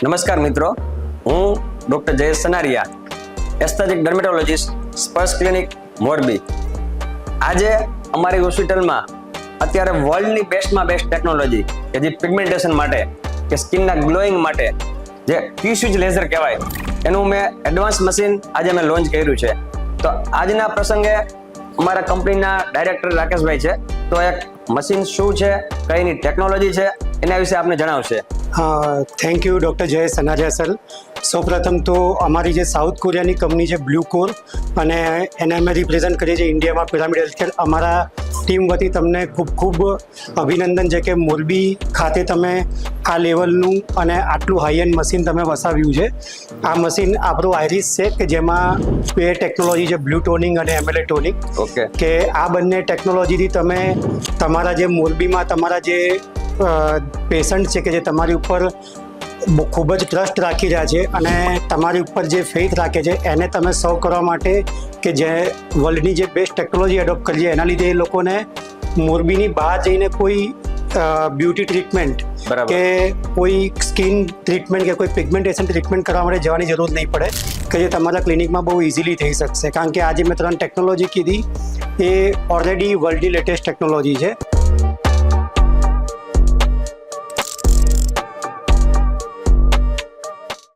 નમસ્કાર મિત્રો, હું doctor Jayesh Sanariya, aesthetic dermatologist, સ્પર્શ ક્લિનિક મોરબી. આજે અમારી હોસ્પિટલમાં અત્યારે વર્લ્ડની બેસ્ટમાં બેસ્ટ ટેકનોલોજી કે જે પિગમેન્ટેશન માટે કે સ્કિનના ગ્લોઈંગ માટે જે ટી-સ્વિચ લેઝર કહેવાય એનું મેં એડવાન્સ મશીન આજે મેં લોન્ચ કર્યું છે. તો આજના પ્રસંગે અમારા કંપનીના ડાયરેક્ટર રાકેશભાઈ છે, તો એક મશીન શું છે, કઈની ટેકનોલોજી છે, એના વિશે આપને જણાવશે. Thank you doctor Jayesh Sanariya sir. સૌપ્રથમ તો અમારી જે સાઉથ કોરિયાની કંપની છે બ્લુકોર, અને એને અમે રિપ્રેઝન્ટ કરીએ છીએ ઇન્ડિયામાં પિરામિડ હેલ્થકેર. અમારા ટીમ વતી તમને ખૂબ ખૂબ અભિનંદન છે કે મોરબી ખાતે તમે આ લેવલનું અને આટલું હાઈ એન્ડ મશીન તમે વસાવ્યું છે. આ મશીન આપણું આઈરિસ છે કે જેમાં બે ટેકનોલોજી છે, બ્લુ ટોનિંગ અને એમએલએ ટોનિંગ. ઓકે, કે આ બંને ટેકનોલોજીથી તમે તમારા જે મોરબીમાં તમારા જે પેશન્ટ છે કે જે તમારી ઉપર ખૂબ જ ટ્રસ્ટ રાખી રહ્યા છે અને તમારી ઉપર જે ફેથ રાખે છે એને તમે સર્વ કરવા માટે કે જે વર્લ્ડની જે બેસ્ટ ટેકનોલોજી એડોપ્ટ કરી છે, એના લીધે એ લોકોને મોરબીની બહાર જઈને કોઈ બ્યુટી ટ્રીટમેન્ટ કે કોઈ સ્કિન ટ્રીટમેન્ટ કે કોઈ પિગમેન્ટેશન ટ્રીટમેન્ટ કરવા માટે જવાની જરૂર નહીં પડે, કે જે તમારા ક્લિનિકમાં બહુ ઇઝીલી થઈ શકશે. કારણ કે આજે મેં 3 ટેકનોલોજી કીધી એ ઓલરેડી વર્લ્ડની લેટેસ્ટ ટેકનોલોજી છે.